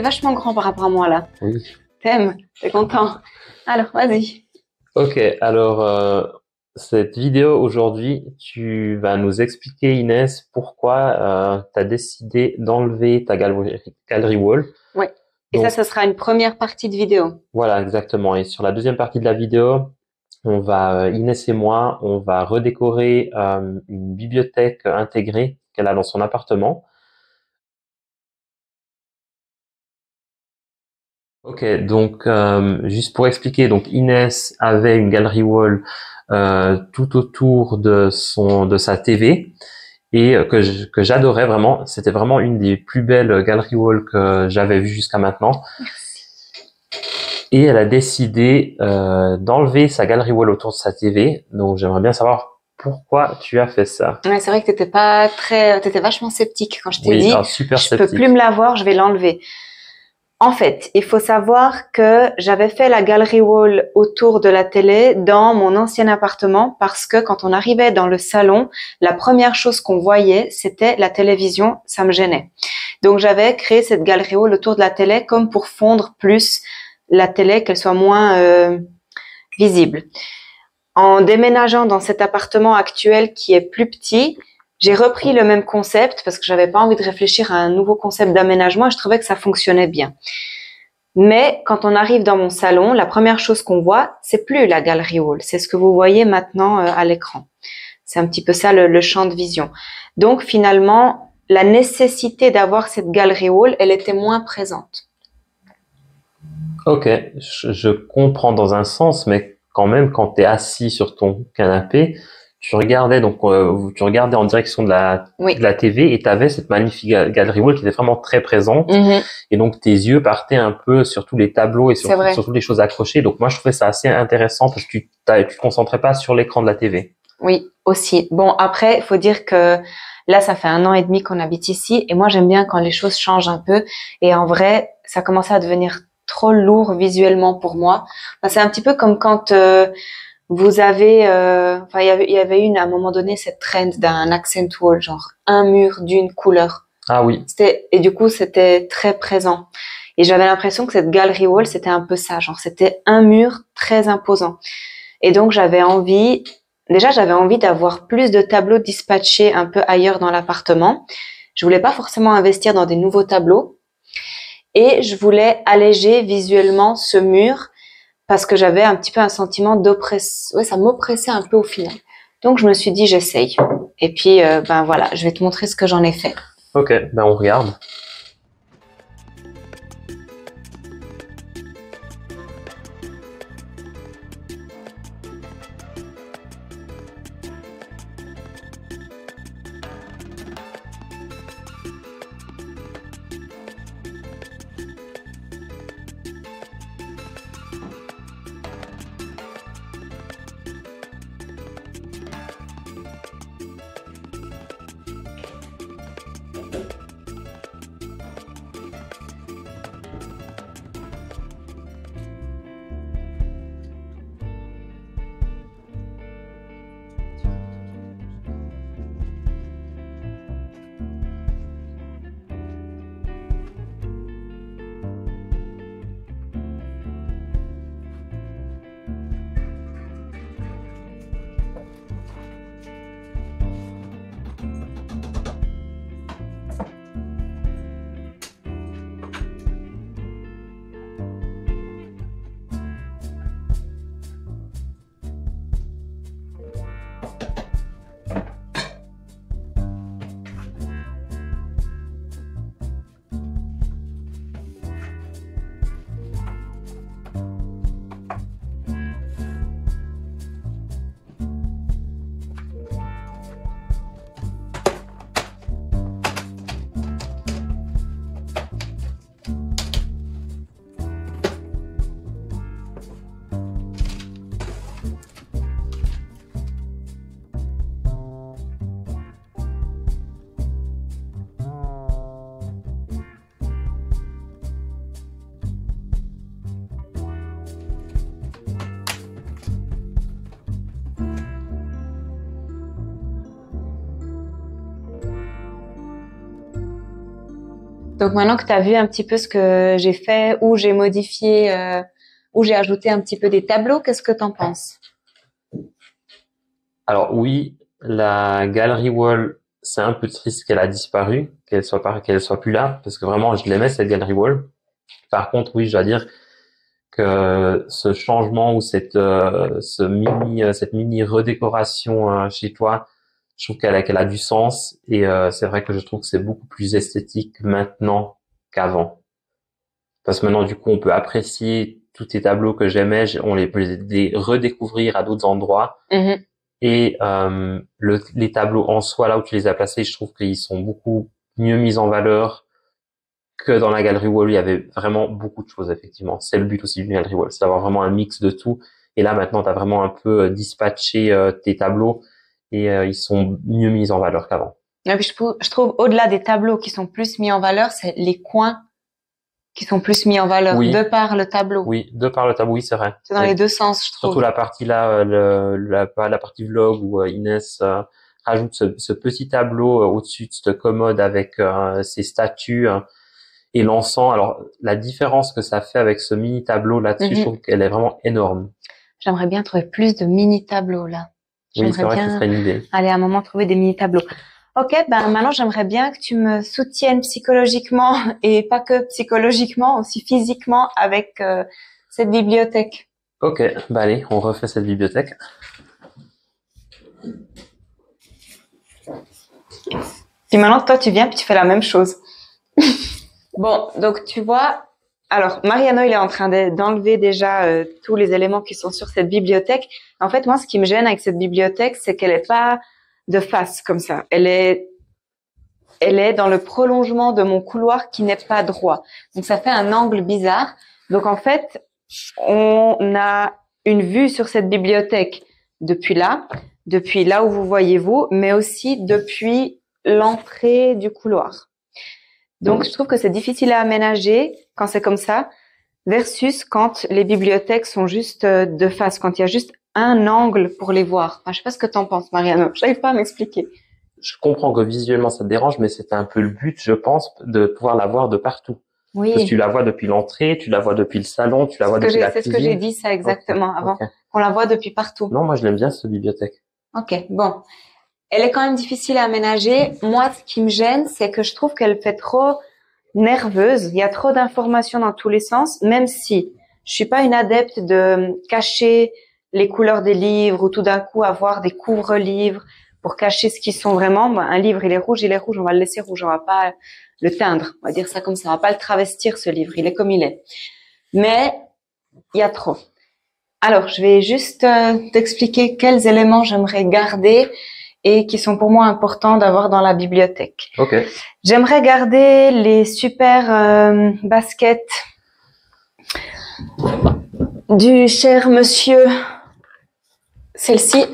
T'es vachement grand par rapport à moi là. Oui. T'aimes? T'es content? Alors, vas-y. Ok, alors cette vidéo aujourd'hui, tu vas nous expliquer, Inès, pourquoi tu as décidé d'enlever ta gallery wall. Ouais. Et Donc ça sera une première partie de vidéo. voilà, exactement. Et sur la deuxième partie de la vidéo, Inès et moi, on va redécorer une bibliothèque intégrée qu'elle a dans son appartement. Ok, donc juste pour expliquer, donc Inès avait une gallery wall tout autour de sa TV et que j'adorais vraiment. C'était vraiment une des plus belles gallery walls que j'avais vues jusqu'à maintenant. Et elle a décidé d'enlever sa gallery wall autour de sa TV. Donc j'aimerais bien savoir pourquoi tu as fait ça. Ouais, c'est vrai que t'étais vachement sceptique quand je t'ai Oui, dit, alors super je peux plus sceptique. me la voir, je vais l'enlever. En fait, il faut savoir que j'avais fait la gallery wall autour de la télé dans mon ancien appartement parce que quand on arrivait dans le salon, la première chose qu'on voyait, c'était la télévision, ça me gênait. Donc j'avais créé cette gallery wall autour de la télé comme pour fondre plus la télé, qu'elle soit moins visible. En déménageant dans cet appartement actuel qui est plus petit, j'ai repris le même concept parce que j'avais pas envie de réfléchir à un nouveau concept d'aménagement et je trouvais que ça fonctionnait bien. Mais quand on arrive dans mon salon, la première chose qu'on voit, c'est plus la gallery wall, c'est ce que vous voyez maintenant à l'écran. C'est un petit peu ça le champ de vision. Donc finalement, la nécessité d'avoir cette gallery wall, elle était moins présente. Ok, je comprends dans un sens, mais quand même, quand tu es assis sur ton canapé, tu regardais en direction Oui. de la TV et tu avais cette magnifique galerie wall qui était vraiment très présente. Mm-hmm. Et donc tes yeux partaient un peu sur tous les tableaux et C'est vrai. sur toutes les choses accrochées. Donc moi, je trouvais ça assez intéressant parce que tu te concentrais pas sur l'écran de la TV. Oui, aussi. Bon, après, il faut dire que là, ça fait 1 an et demi qu'on habite ici et moi, j'aime bien quand les choses changent un peu. Et en vrai, ça commençait à devenir trop lourd visuellement pour moi. Enfin, c'est un petit peu comme quand vous avez... Enfin, il y avait à un moment donné cette trend d'un accent wall, genre un mur d'une couleur. Ah oui. Et du coup, c'était très présent. Et j'avais l'impression que cette gallery wall, c'était un peu ça. Genre, c'était un mur très imposant. Et donc, j'avais envie d'avoir plus de tableaux dispatchés un peu ailleurs dans l'appartement. Je voulais pas forcément investir dans des nouveaux tableaux. Et je voulais alléger visuellement ce mur parce que j'avais un petit peu un sentiment d'oppression. Ouais, ça m'oppressait un peu au final. Donc, je me suis dit, j'essaye. Et puis, ben voilà, je vais te montrer ce que j'en ai fait. Ok, ben on regarde. Donc maintenant que tu as vu un petit peu ce que j'ai fait, où j'ai modifié, où j'ai ajouté un petit peu des tableaux, qu'est-ce que tu en penses? Alors oui, la galerie wall, c'est un peu triste qu'elle a disparu, qu'elle soit plus là, parce que vraiment je l'aimais cette galerie wall. Par contre, oui, je dois dire que ce changement ou cette mini redécoration chez toi, je trouve qu'elle a du sens et c'est vrai que je trouve que c'est beaucoup plus esthétique maintenant qu'avant. Parce que maintenant, du coup, on peut apprécier tous tes tableaux que j'aimais, on les peut les redécouvrir à d'autres endroits. Mhm. Et les tableaux en soi, là où tu les as placés, je trouve qu'ils sont beaucoup mieux mis en valeur que dans la galerie wall. Il y avait vraiment beaucoup de choses, effectivement. C'est le but aussi d'une galerie wall, c'est d'avoir vraiment un mix de tout. Et là, maintenant, tu as vraiment un peu dispatché tes tableaux et ils sont mieux mis en valeur qu'avant. Et puis je trouve au-delà des tableaux qui sont plus mis en valeur, c'est les coins qui sont plus mis en valeur Oui. de par le tableau. Oui, de par le tableau, oui, c'est vrai. C'est dans les deux sens, je trouve. Surtout la partie là, la partie vlog où Inès rajoute ce petit tableau au-dessus de cette commode avec ses statues et l'encens. Alors, la différence que ça fait avec ce mini tableau là-dessus, je trouve qu'elle est vraiment énorme. J'aimerais bien trouver plus de mini tableaux là. Oui, c'est vrai que ce serait une idée. Aller à un moment trouver des mini tableaux. Ok, ben maintenant j'aimerais bien que tu me soutiennes psychologiquement et pas que psychologiquement, aussi physiquement avec cette bibliothèque. Ok, bah allez, on refait cette bibliothèque. Et maintenant toi tu viens puis tu fais la même chose. Bon, donc tu vois, alors Mariano il est en train d'enlever déjà tous les éléments qui sont sur cette bibliothèque. En fait, moi ce qui me gêne avec cette bibliothèque, c'est qu'elle est pas de face comme ça. Elle est dans le prolongement de mon couloir qui n'est pas droit. Donc ça fait un angle bizarre. Donc en fait, on a une vue sur cette bibliothèque depuis là où vous voyez vous, mais aussi depuis l'entrée du couloir. Donc je trouve que c'est difficile à aménager quand c'est comme ça, versus quand les bibliothèques sont juste de face, quand il y a juste un angle pour les voir. Enfin, je sais pas ce que t'en penses, Mariano. J'arrive pas à m'expliquer. Je comprends que visuellement ça te dérange, mais c'était un peu le but, je pense, de pouvoir la voir de partout. Oui. Parce que tu la vois depuis l'entrée, tu la vois depuis le salon, tu la vois depuis la cuisine. C'est ce que j'ai dit, ça exactement avant. Qu'on la voit depuis partout. Non, moi je l'aime bien cette bibliothèque. Ok, bon. Elle est quand même difficile à aménager. Moi, ce qui me gêne, c'est que je trouve qu'elle fait trop nerveuse. Il y a trop d'informations dans tous les sens, même si je suis pas une adepte de cacher les couleurs des livres ou tout d'un coup avoir des couvre-livres pour cacher ce qu'ils sont vraiment. Un livre, il est rouge, on va le laisser rouge, on va pas le teindre. On va dire ça comme ça, on va pas le travestir, ce livre, il est comme il est. Mais il y a trop. Alors, je vais juste t'expliquer quels éléments j'aimerais garder et qui sont pour moi importants d'avoir dans la bibliothèque. Ok. J'aimerais garder les super baskets du cher monsieur. Celle-ci,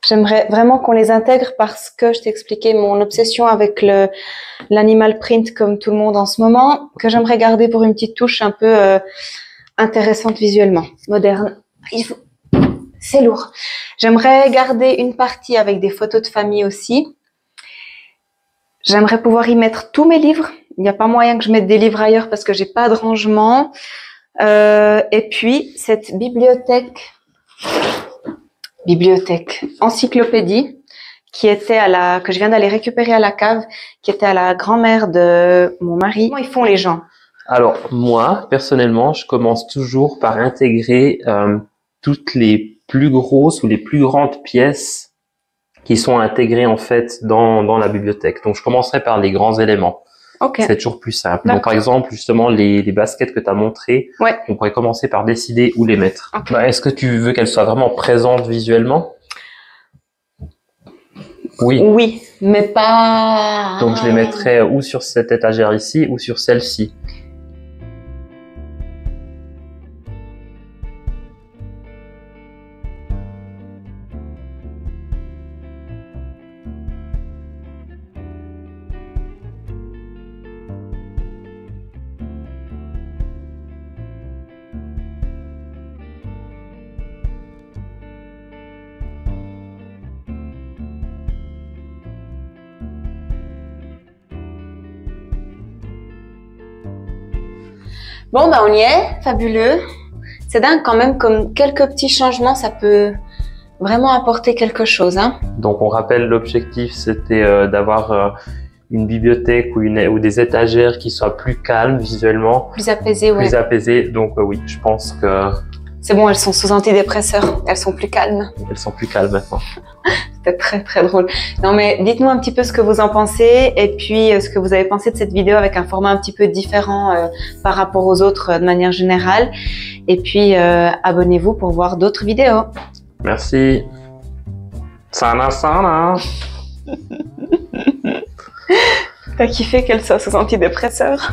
j'aimerais vraiment qu'on les intègre parce que je t'ai expliqué mon obsession avec l'animal print comme tout le monde en ce moment, que j'aimerais garder pour une petite touche un peu intéressante visuellement, moderne. C'est lourd. J'aimerais garder une partie avec des photos de famille aussi. J'aimerais pouvoir y mettre tous mes livres. Il n'y a pas moyen que je mette des livres ailleurs parce que j'ai pas de rangement. Et puis cette bibliothèque, encyclopédie, qui était que je viens d'aller récupérer à la cave, qui était à la grand-mère de mon mari. Comment ils font les gens? Alors moi, personnellement, je commence toujours par intégrer toutes les plus grosses ou les plus grandes pièces qui sont intégrées en fait dans la bibliothèque. Donc je commencerai par les grands éléments. Okay. C'est toujours plus simple. Donc par exemple, justement, les baskets que tu as montrées, ouais. On pourrait commencer par décider où les mettre. Okay. Est-ce que tu veux qu'elles soient vraiment présentes visuellement? Oui. Oui, mais pas... Donc je les mettrais ou sur cette étagère ici ou sur celle-ci. Bon, on y est, fabuleux. C'est dingue quand même, comme quelques petits changements, ça peut vraiment apporter quelque chose. Hein. Donc, on rappelle, l'objectif, c'était d'avoir une bibliothèque ou des étagères qui soient plus calmes visuellement. Plus apaisées, ouais. Plus apaisées. Donc, oui, je pense que... C'est bon, elles sont sous antidépresseurs. Elles sont plus calmes. Elles sont plus calmes maintenant. C'était très, très drôle. Non, mais dites-nous un petit peu ce que vous en pensez et puis ce que vous avez pensé de cette vidéo avec un format un petit peu différent par rapport aux autres de manière générale. Et puis, abonnez-vous pour voir d'autres vidéos. Merci. Sana, sana. T'as kiffé qu'elle soit sous antidépresseur?